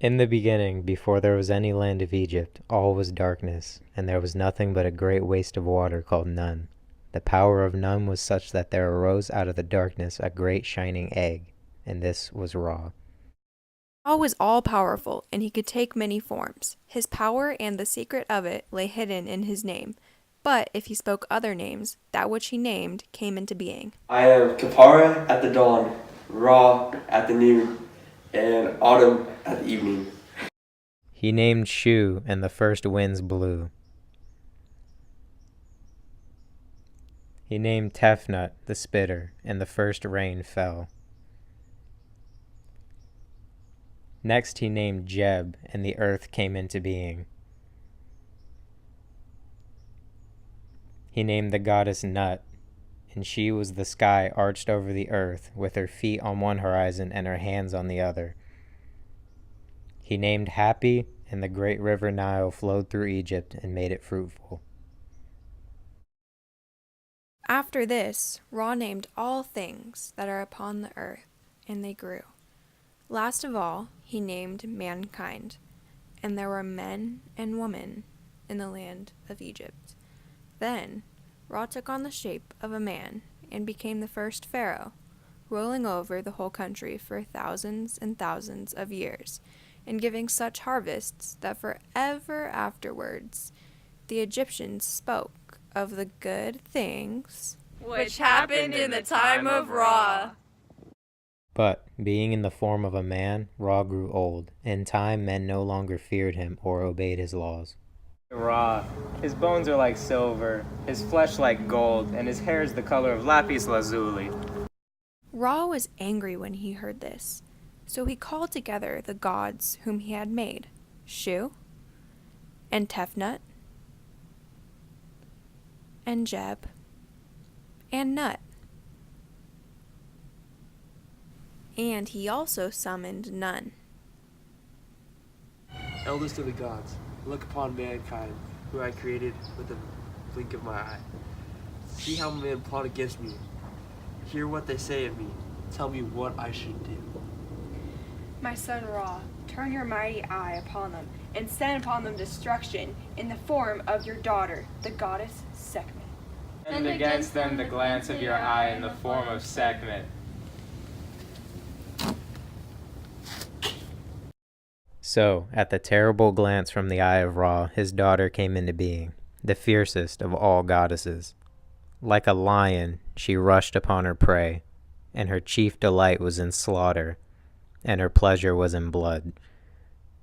In the beginning, before there was any land of Egypt, all was darkness, and there was nothing but a great waste of water called Nun. The power of Nun was such that there arose out of the darkness a great shining egg, and this was Ra. Ra was all powerful, and he could take many forms. His power and the secret of it lay hidden in his name. But if he spoke other names, that which he named came into being. I am Kapara at the dawn, Ra at the noon, and autumn at the evening. He named Shu, and the first winds blew. He named Tefnut, the spitter, and the first rain fell. Next he named Jeb, and the earth came into being. He named the goddess Nut, and she was the sky arched over the earth, with her feet on one horizon and her hands on the other. He named Happy, and the great river Nile flowed through Egypt and made it fruitful. After this, Ra named all things that are upon the earth, and they grew. Last of all, he named mankind, and there were men and women in the land of Egypt. Then Ra took on the shape of a man and became the first pharaoh, ruling over the whole country for thousands and thousands of years, and giving such harvests that forever afterwards the Egyptians spoke of the good things which happened in the time of Ra. But, being in the form of a man, Ra grew old. In time men no longer feared him or obeyed his laws. Ra. His bones are like silver, his flesh like gold, and his hair is the color of lapis lazuli. Ra was angry when he heard this, so he called together the gods whom he had made, Shu, and Tefnut, and Jeb, and Nut. And he also summoned Nun. Eldest of the gods, look upon mankind, who I created with a blink of my eye. See how men plot against me. Hear what they say of me. Tell me what I should do. My son Ra, turn your mighty eye upon them, and send upon them destruction in the form of your daughter, the goddess Sekhmet. Send against them the glance of your eye in the form of Sekhmet. So, at the terrible glance from the eye of Ra, his daughter came into being, the fiercest of all goddesses. Like a lion, she rushed upon her prey, and her chief delight was in slaughter, and her pleasure was in blood.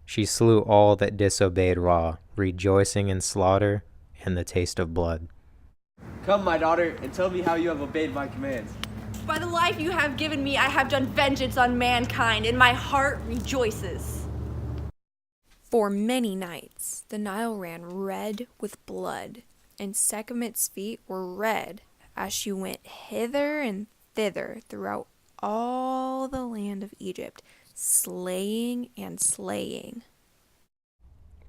She slew all that disobeyed Ra, rejoicing in slaughter and the taste of blood. Come, my daughter, and tell me how you have obeyed my commands. By the life you have given me, I have done vengeance on mankind, and my heart rejoices. For many nights the Nile ran red with blood, and Sekhmet's feet were red as she went hither and thither throughout all the land of Egypt, slaying and slaying.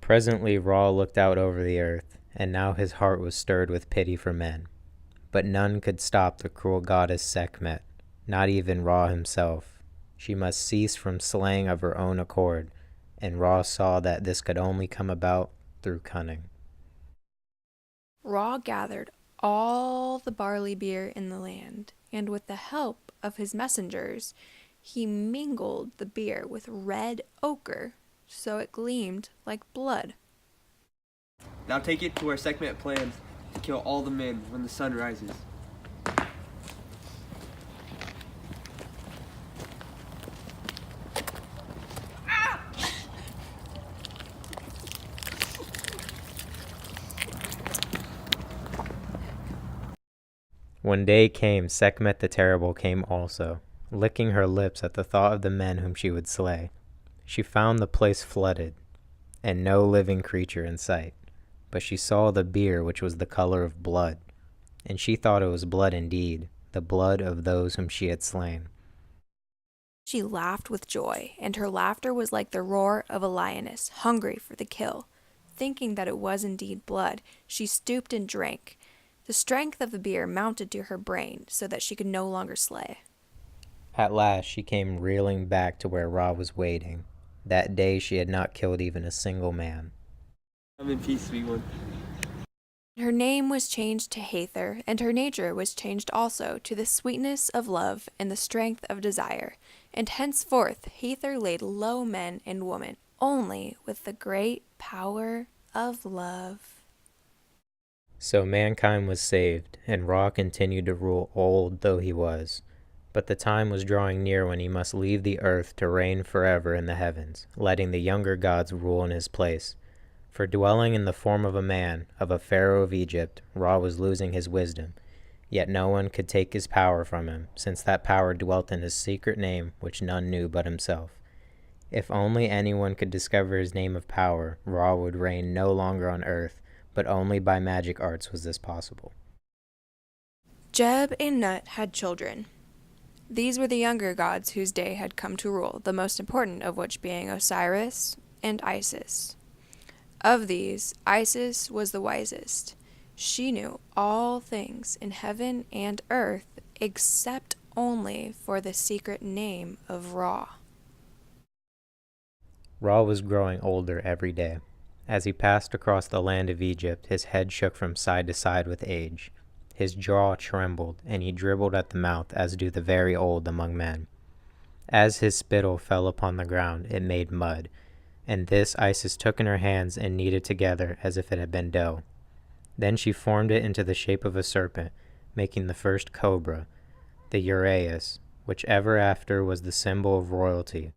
Presently Ra looked out over the earth, and now his heart was stirred with pity for men. But none could stop the cruel goddess Sekhmet, not even Ra himself. She must cease from slaying of her own accord, and Ra saw that this could only come about through cunning. Ra gathered all the barley beer in the land, and with the help of his messengers, he mingled the beer with red ochre, so it gleamed like blood. Now take it to where Sekhmet plans to kill all the men when the sun rises. When day came, Sekhmet the Terrible came also, licking her lips at the thought of the men whom she would slay. She found the place flooded, and no living creature in sight, but she saw the beer which was the color of blood, and she thought it was blood indeed, the blood of those whom she had slain. She laughed with joy, and her laughter was like the roar of a lioness, hungry for the kill. Thinking that it was indeed blood, she stooped and drank. The strength of the beer mounted to her brain, so that she could no longer slay. At last she came reeling back to where Ra was waiting, That day she had not killed even a single man. Come in peace, sweet one. Her name was changed to Hathor, and her nature was changed also to the sweetness of love and the strength of desire. And henceforth Hathor laid low men and women, only with the great power of love. So mankind was saved, and Ra continued to rule, old though he was. But the time was drawing near when he must leave the earth to reign forever in the heavens, letting the younger gods rule in his place. For dwelling in the form of a man, of a pharaoh of Egypt, Ra was losing his wisdom. Yet no one could take his power from him, since that power dwelt in his secret name, which none knew but himself. If only anyone could discover his name of power, Ra would reign no longer on earth, but only by magic arts was this possible. Jeb and Nut had children. These were the younger gods whose day had come to rule, the most important of which being Osiris and Isis. Of these, Isis was the wisest. She knew all things in heaven and earth, except only for the secret name of Ra. Ra was growing older every day. As he passed across the land of Egypt, his head shook from side to side with age. His jaw trembled, and he dribbled at the mouth as do the very old among men. As his spittle fell upon the ground, it made mud, and this Isis took in her hands and kneaded together as if it had been dough. Then she formed it into the shape of a serpent, making the first cobra, the uraeus, which ever after was the symbol of royalty.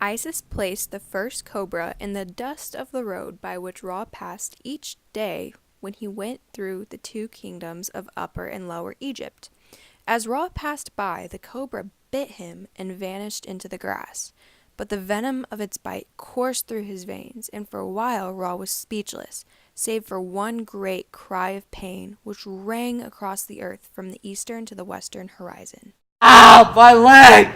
Isis placed the first cobra in the dust of the road by which Ra passed each day when he went through the two kingdoms of Upper and Lower Egypt. As Ra passed by, the cobra bit him and vanished into the grass. But the venom of its bite coursed through his veins, and for a while Ra was speechless, save for one great cry of pain which rang across the earth from the eastern to the western horizon. Ow! My leg!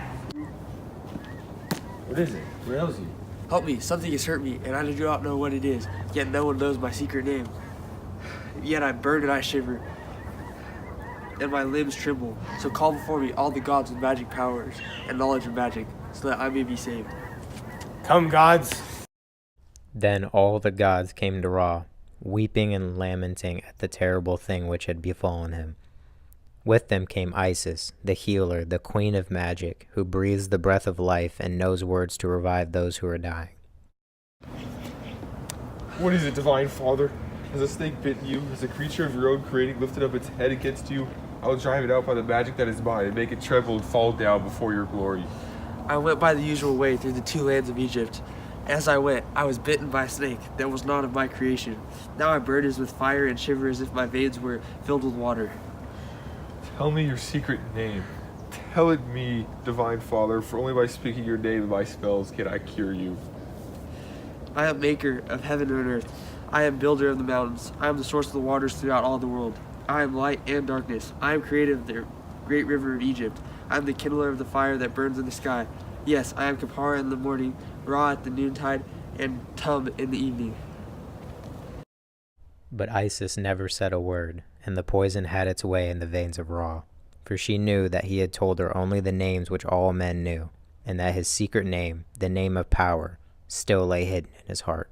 What is it? What ails you? Help me, something has hurt me, and I do not know what it is, yet no one knows my secret name. Yet I burn and I shiver, and my limbs tremble. So call before me all the gods with magic powers and knowledge of magic, so that I may be saved. Come, gods! Then all the gods came to Ra, weeping and lamenting at the terrible thing which had befallen him. With them came Isis, the healer, the queen of magic, who breathes the breath of life and knows words to revive those who are dying. What is it, Divine Father? Has a snake bitten you? Has a creature of your own creating lifted up its head against you? I will drive it out by the magic that is mine, and make it tremble and fall down before your glory. I went by the usual way through the two lands of Egypt. As I went, I was bitten by a snake that was not of my creation. Now I burn as with fire and shiver as if my veins were filled with water. Tell me your secret name. Tell it me, Divine Father, for only by speaking your name and my spells can I cure you. I am maker of heaven and earth. I am builder of the mountains. I am the source of the waters throughout all the world. I am light and darkness. I am creator of the great river of Egypt. I am the kindler of the fire that burns in the sky. Yes, I am Kapara in the morning, Ra at the noontide, and Tum in the evening. But Isis never said a word, and the poison had its way in the veins of Ra, for she knew that he had told her only the names which all men knew, and that his secret name, the name of power, still lay hidden in his heart.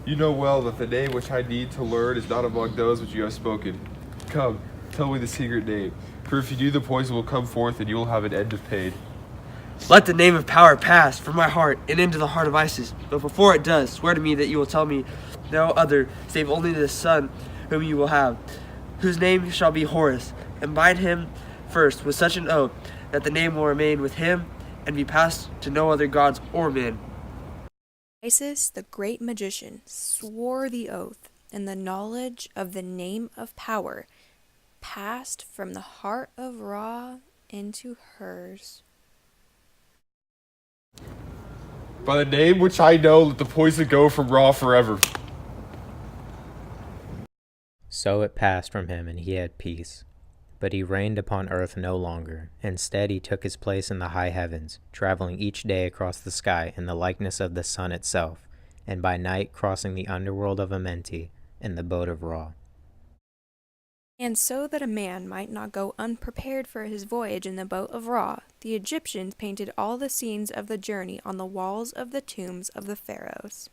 You know well that the name which I need to learn is not among those which you have spoken. Come, tell me the secret name, for if you do, the poison will come forth and you will have an end of pain. Let the name of power pass from my heart and into the heart of Isis. But before it does, swear to me that you will tell me no other, save only the son whom you will have, whose name shall be Horus, and bind him first with such an oath that the name will remain with him and be passed to no other gods or men. Isis, the great magician, swore the oath, and the knowledge of the name of power passed from the heart of Ra into hers. By the name which I know, let the poison go from Ra forever. So it passed from him, and he had peace. But he reigned upon earth no longer. Instead he took his place in the high heavens, traveling each day across the sky in the likeness of the sun itself, and by night crossing the underworld of Amenti in the boat of Ra. And so that a man might not go unprepared for his voyage in the boat of Ra, The Egyptians painted all the scenes of the journey on the walls of the tombs of the pharaohs.